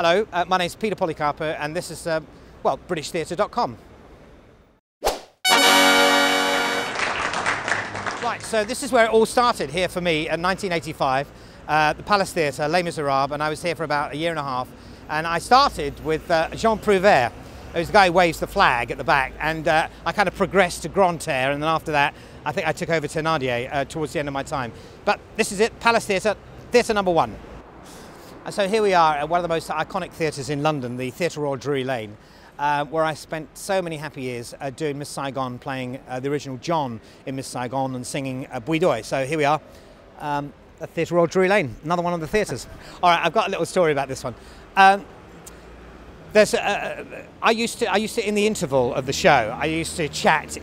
Hello, my name's Peter Polycarpou and this is, well, BritishTheatre.com. Right, so this is where it all started here for me in 1985, the Palace Theatre, Les Miserables, and I was here for about a year and a half. And I started with Jean Prouvaire, who's the guy who waves the flag at the back, and I kind of progressed to Grantaire, and then after that, I think I took over Thénardier towards the end of my time. But this is it, Palace Theatre, Theatre number 1. And so here we are at one of the most iconic theatres in London, the Theatre Royal Drury Lane, where I spent so many happy years doing Miss Saigon, playing the original John in Miss Saigon and singing Bouidoy. So here we are, at Theatre Royal Drury Lane, another one of the theatres. All right, I've got a little story about this one. I used to, in the interval of the show, I used to chat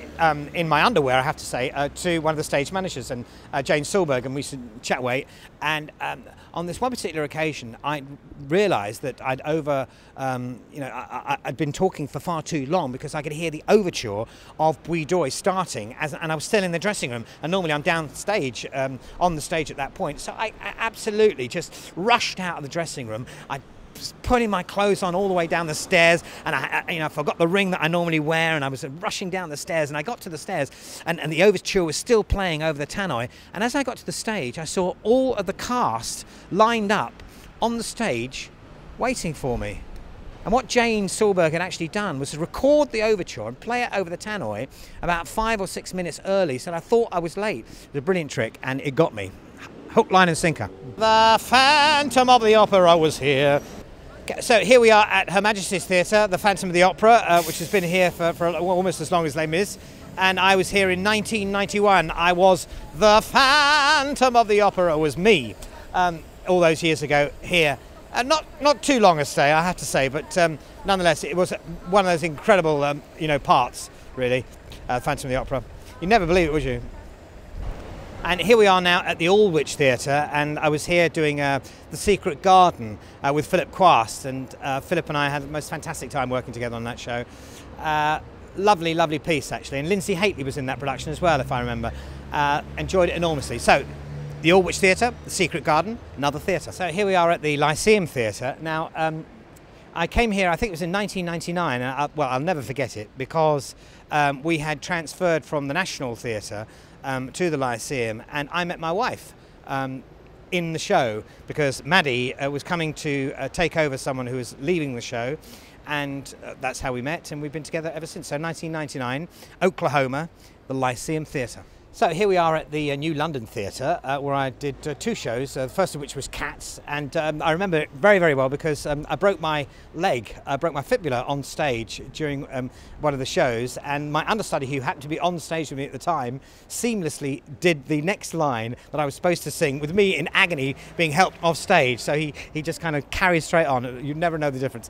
in my underwear, I have to say, to one of the stage managers, and Jane Silberg, and we used to chat away. And on this one particular occasion, I realised that I'd I'd been talking for far too long, because I could hear the overture of Bouidoy starting, and I was still in the dressing room. And normally I'm downstage, on the stage at that point. So I absolutely just rushed out of the dressing room. I putting my clothes on all the way down the stairs, and I forgot the ring that I normally wear, and I was rushing down the stairs, and I got to the stairs, and the overture was still playing over the tannoy. And as I got to the stage, I saw all of the cast lined up on the stage waiting for me. And what Jane Silberg had actually done was to record the overture and play it over the tannoy about 5 or 6 minutes early, so I thought I was late. It was a brilliant trick, and it got me. Hook, line and sinker. The Phantom of the Opera was here. So here we are at Her Majesty's Theatre, the Phantom of the Opera, which has been here for almost as long as Les Mis. And I was here in 1991. I was the Phantom of the Opera, was me, all those years ago here. Not too long a stay, I have to say, but nonetheless, it was one of those incredible, parts, really, Phantom of the Opera. You'd never believe it, would you? And here we are now at the Aldwych Theatre, and I was here doing The Secret Garden with Philip Quast, and Philip and I had the most fantastic time working together on that show. Lovely, lovely piece, actually, and Lindsay Haitley was in that production as well, if I remember. Enjoyed it enormously. So, the Aldwych Theatre, The Secret Garden, another theatre. So here we are at the Lyceum Theatre. Now, I came here, I think it was in 1999, and well, I'll never forget it, because we had transferred from the National Theatre to the Lyceum, and I met my wife in the show, because Maddie was coming to take over someone who was leaving the show, and that's how we met, and we've been together ever since. So 1999, Oklahoma, the Lyceum Theatre. So here we are at the New London Theatre, where I did 2 shows, the first of which was Cats, and I remember it very, very well, because I broke my leg, I broke my fibula on stage during one of the shows, and my understudy, who happened to be on stage with me at the time, seamlessly did the next line that I was supposed to sing, with me in agony being helped off stage, so he just kind of carried straight on. You'd never know the difference.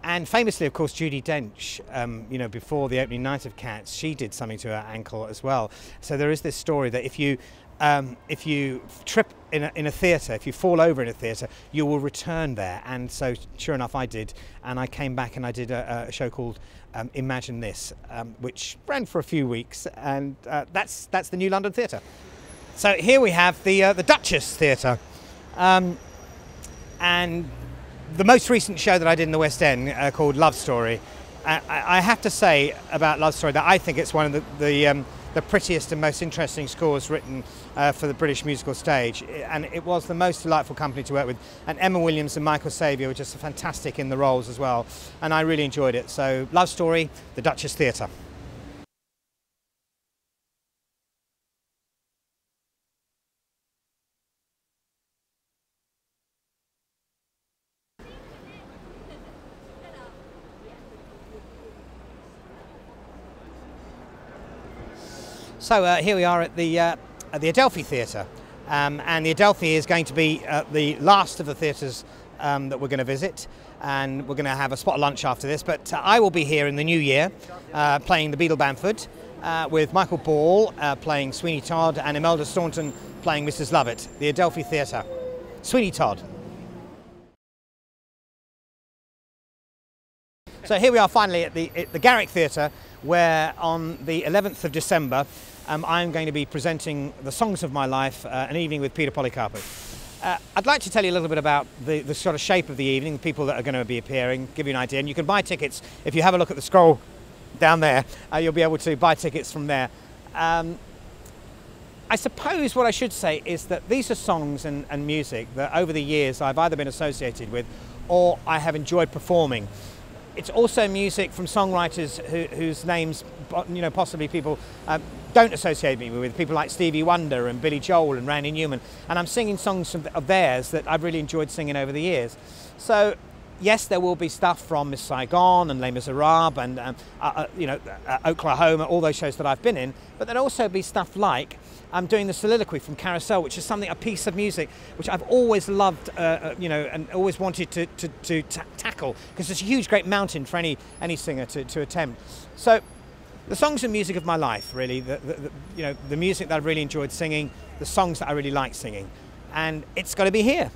And famously, of course, Judi Dench, before the opening night of Cats, she did something to her ankle as well. So there is this story that if you trip in a theatre, if you fall over in a theatre, you will return there. And so, sure enough, I did. And I came back and I did a show called Imagine This, which ran for a few weeks. And that's the New London Theatre. So here we have the Duchess Theatre. And the most recent show that I did in the West End, called Love Story, I have to say about Love Story that I think it's one of the prettiest and most interesting scores written for the British musical stage, and it was the most delightful company to work with. And Emma Williams and Michael Saviour were just fantastic in the roles as well, and I really enjoyed it. So Love Story, the Duchess Theatre. So here we are at the Adelphi Theatre, and the Adelphi is going to be the last of the theatres that we're going to visit, and we're going to have a spot lunch after this. But I will be here in the new year playing the Beadle Bamford, with Michael Ball playing Sweeney Todd and Imelda Staunton playing Mrs. Lovett, the Adelphi Theatre. Sweeney Todd. So here we are finally at the Garrick Theatre, where on the 11th of December I'm going to be presenting The Songs of My Life, an evening with Peter Polycarpou. I'd like to tell you a little bit about the sort of shape of the evening, the people that are going to be appearing, give you an idea. And you can buy tickets. If you have a look at the scroll down there, you'll be able to buy tickets from there. I suppose what I should say is that these are songs and music that over the years I've either been associated with or I have enjoyed performing. It's also music from songwriters whose names, possibly people don't associate me with, people like Stevie Wonder and Billy Joel and Randy Newman. And I'm singing songs of theirs that I've really enjoyed singing over the years. So, yes, there will be stuff from Miss Saigon and Les Miserables and, Oklahoma, all those shows that I've been in. But there'll also be stuff like I'm doing the soliloquy from Carousel, which is a piece of music which I've always loved, and always wanted to tackle, because it's a huge, great mountain for any singer to attempt. So the songs and music of my life, really, the music that I've really enjoyed singing, the songs that I really like singing, and it's got to be here.